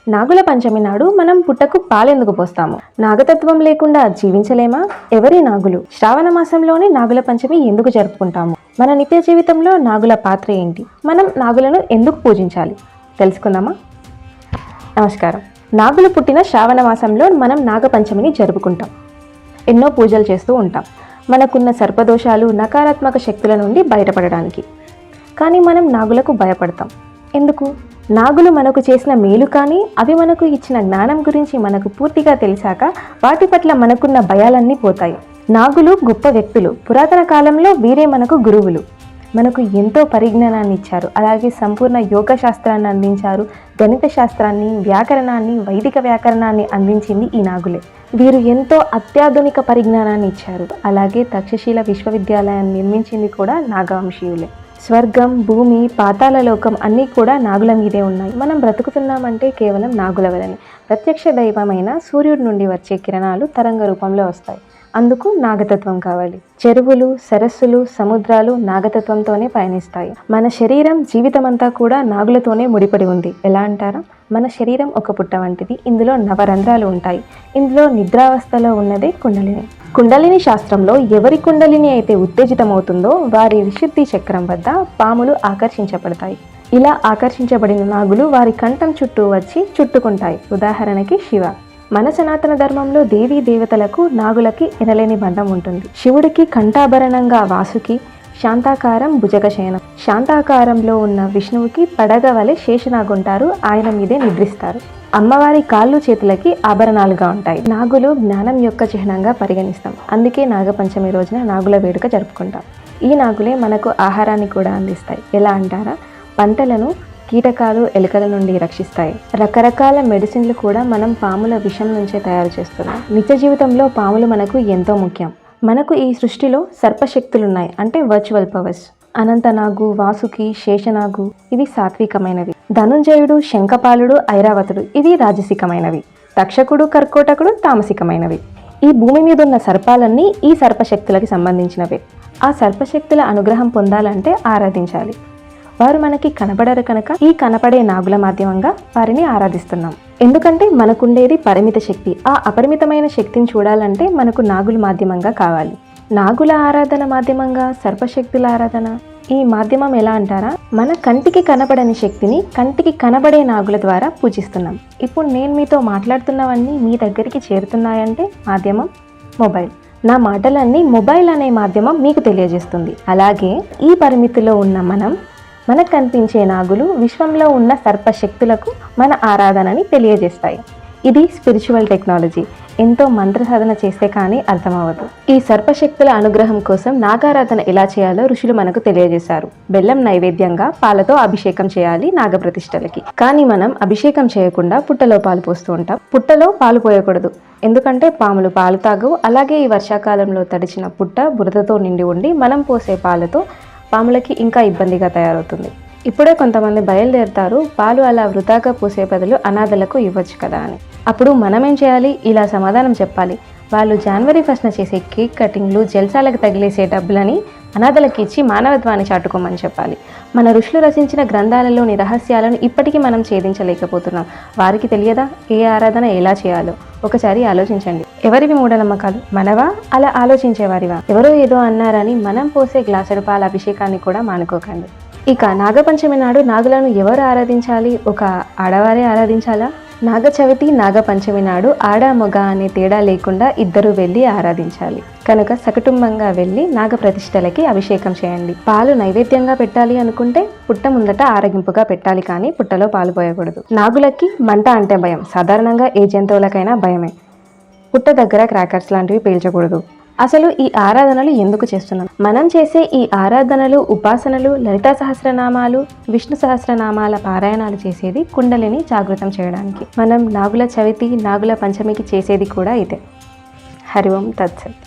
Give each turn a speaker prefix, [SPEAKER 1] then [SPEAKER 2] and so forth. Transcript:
[SPEAKER 1] నాగుల పంచమి నాడు మనం పుట్టకు పాలెందుకు పోస్తాము? నాగతత్వం లేకుండా జీవించలేమా? ఎవరి నాగులు? శ్రావణ మాసంలోనే నాగుల పంచమి ఎందుకు జరుపుకుంటాము? మన నిత్య జీవితంలో నాగుల పాత్ర ఏంటి? మనం నాగులను ఎందుకు పూజించాలి? తెలుసుకుందామా? నమస్కారం. నాగులు పుట్టిన శ్రావణ మాసంలో మనం నాగపంచమిని జరుపుకుంటాం. ఎన్నో పూజలు చేస్తూ ఉంటాం, మనకున్న సర్పదోషాలు, నకారాత్మక శక్తుల నుండి బయటపడడానికి. కానీ మనం నాగులకు భయపడతాం. ఎందుకు? నాగులు మనకు చేసిన మేలు కానీ అవి మనకు ఇచ్చిన జ్ఞానం గురించి మనకు పూర్తిగా తెలిసాక వాటి పట్ల మనకున్న భయాలన్నీ పోతాయి. నాగులు గొప్ప వ్యక్తులు. పురాతన కాలంలో వీరే మనకు గురువులు. మనకు ఎంతో పరిజ్ఞానాన్ని ఇచ్చారు. అలాగే సంపూర్ణ యోగ శాస్త్రాన్ని అందించారు. గణిత శాస్త్రాన్ని, వ్యాకరణాన్ని, వైదిక వ్యాకరణాన్ని అందించింది ఈ నాగులే. వీరు ఎంతో అత్యాధునిక పరిజ్ఞానాన్ని ఇచ్చారు. అలాగే తక్షశిల విశ్వవిద్యాలయాన్ని నిర్మించింది కూడా నాగవంశీయులే. స్వర్గం, భూమి, పాతాళ లోకం అన్నీ కూడా నాగుల మీదే ఉన్నాయి. మనం బ్రతుకుతున్నామంటే కేవలం నాగుల వలనే. ప్రత్యక్ష దైవమైన సూర్యుడి నుండి వచ్చే కిరణాలు తరంగ రూపంలో వస్తాయి. అందుకు నాగతత్వం కావాలి. చెరువులు, సరస్సులు, సముద్రాలు నాగతత్వంతోనే పయనిస్తాయి. మన శరీరం, జీవితమంతా కూడా నాగులతోనే ముడిపడి ఉంది. ఎలా అంటారా? మన శరీరం ఒక పుట్ట వంటిది. ఇందులో నవరంధ్రాలు ఉంటాయి. ఇందులో నిద్రావస్థలో ఉన్నదే కుండలిని. కుండలిని శాస్త్రంలో ఎవరి కుండలిని అయితే ఉత్తేజితమవుతుందో వారి విశుద్ధి చక్రం వద్ద పాములు ఆకర్షించబడతాయి. ఇలా ఆకర్షించబడిన నాగులు వారి కంఠం చుట్టూ వచ్చి చుట్టుకుంటాయి. ఉదాహరణకి శివ. మన సనాతన ధర్మంలో దేవీ దేవతలకు నాగులకి ఎనలేని బంధం ఉంటుంది. శివుడికి కంఠాభరణంగా వాసుకి, శాంతాకారం భుజగశయనం. శాంతాకారంలో ఉన్న విష్ణువుకి పడగ వలె శేషనాగుంటారు. ఆయన మీదే నిద్రిస్తారు. అమ్మవారి కాళ్ళు, చేతులకి ఆభరణాలుగా ఉంటాయి. నాగులు జ్ఞానం యొక్క చిహ్నంగా పరిగణిస్తాం. అందుకే నాగపంచమి రోజున నాగుల వేడుక జరుపుకుంటాం. ఈ నాగులే మనకు ఆహారాన్ని కూడా అందిస్తాయి. ఎలా అంటారా? పంటలను కీటకాలు, ఎలుకల నుండి రక్షిస్తాయి. రకరకాల మెడిసిన్లు కూడా మనం పాముల విషం నుంచే తయారు చేస్తున్నాం. నిత్య జీవితంలో పాములు మనకు ఎంతో ముఖ్యం. మనకు ఈ సృష్టిలో సర్పశక్తులున్నాయి, అంటే వర్చువల్ పవర్స్. అనంతనాగు, వాసుకి, శేషనాగు ఇవి సాత్వికమైనవి. ధనుంజయుడు, శంఖపాలుడు, ఐరావతుడు ఇవి రాజసికమైనవి. తక్షకుడు, కర్కోటకుడు తామసికమైనవి. ఈ భూమి మీద ఉన్న సర్పాలన్నీ ఈ సర్పశక్తులకి సంబంధించినవే. ఆ సర్పశక్తుల అనుగ్రహం పొందాలంటే ఆరాధించాలి. వారు మనకి కనపడరు కనుక ఈ కనపడే నాగుల మాధ్యమంగా వారిని ఆరాధిస్తున్నాం. ఎందుకంటే మనకుండేది పరిమిత శక్తి. ఆ అపరిమితమైన శక్తిని చూడాలంటే మనకు నాగుల మాధ్యమంగా కావాలి. నాగుల ఆరాధన మాధ్యమంగా సర్పశక్తుల ఆరాధన. ఈ మాధ్యమం ఎలా అంటారా? మన కంటికి కనపడని శక్తిని కంటికి కనబడే నాగుల ద్వారా పూజిస్తున్నాం. ఇప్పుడు నేను మీతో మాట్లాడుతున్నవన్నీ మీ దగ్గరికి చేరుతున్నాయంటే మాధ్యమం మొబైల్. నా మాటలన్నీ మొబైల్ అనే మాధ్యమం మీకు తెలియజేస్తుంది. అలాగే ఈ పరిమితిలో ఉన్న మనకు కనిపించే నాగులు విశ్వంలో ఉన్న సర్పశక్తులకు మన ఆరాధనని తెలియజేస్తాయి. ఇది స్పిరిచువల్ టెక్నాలజీ. ఎంతో మంత్ర సాధన చేస్తే కానీ అర్థమవ్వదు. ఈ సర్పశక్తుల అనుగ్రహం కోసం నాగారాధన ఎలా చేయాలో ఋషులు మనకు తెలియజేశారు. బెల్లం నైవేద్యంగా పాలతో అభిషేకం చేయాలి నాగప్రతిష్టలకి. కానీ మనం అభిషేకం చేయకుండా పుట్టలో పాలు పోస్తూ ఉంటాం. పుట్టలో పాలు పోయకూడదు, ఎందుకంటే పాములు పాలు తాగవు. అలాగే ఈ వర్షాకాలంలో తడిచిన పుట్ట బురదతో నిండి ఉండి మనం పోసే పాలతో పాములకి ఇంకా ఇబ్బందిగా తయారవుతుంది. ఇప్పుడే కొంతమంది బయలుదేరుతారు, పాలు అలా వృధాగా పోసే బదులు అనాథలకు ఇవ్వచ్చు కదా అని. అప్పుడు మనమేం చేయాలి? ఇలా సమాధానం చెప్పాలి. వాళ్ళు జనవరి 1న చేసే కేక్ కటింగ్లు, జల్సాలకు తగిలేసే డబ్బులని అనాథలకు ఇచ్చి మానవత్వాన్ని చాటుకోమని చెప్పాలి. మన ఋషులు రచించిన గ్రంథాలలోని రహస్యాలను ఇప్పటికీ మనం ఛేదించలేకపోతున్నాం. వారికి తెలియదా ఏ ఆరాధన ఎలా చేయాలో? ఒకసారి ఆలోచించండి. ఎవరివి మూఢనమ్మకాలు? మనవా? అలా ఆలోచించేవారివా? ఎవరో ఏదో అన్నారని మనం పోసే గ్లాసుడు పాల అభిషేకాన్ని కూడా మానుకోకండి. ఇక నాగపంచమి నాడు నాగులను ఎవరు ఆరాధించాలి? ఒక ఆడవారే ఆరాధించాలా? నాగచవితి, నాగపంచమి నాడు ఆడ మగ అనే తేడా లేకుండా ఇద్దరు వెళ్ళి ఆరాధించాలి. కనుక సకుటుంబంగా వెళ్ళి నాగప్రతిష్టలకి అభిషేకం చేయండి. పాలు నైవేద్యంగా పెట్టాలి అనుకుంటే పుట్ట ముందట ఆరగింపుగా పెట్టాలి, కానీ పుట్టలో పాలు పోయకూడదు. నాగులకి మంట అంటే భయం. సాధారణంగా ఏ జంతువులకైనా భయమే. పుట్ట దగ్గర క్రాకర్స్ లాంటివి పేల్చకూడదు. అసలు ఈ ఆరాధనలు ఎందుకు చేస్తున్నాం? మనం చేసే ఈ ఆరాధనలు, ఉపాసనలు, లలితా సహస్రనామాలు, విష్ణు సహస్రనామాల పారాయణాలు చేసేది కుండలిని జాగృతం చేయడానికి. మనం నాగుల చవితి, నాగుల పంచమికి చేసేది కూడా ఇదే. హరి ఓం తత్సత్.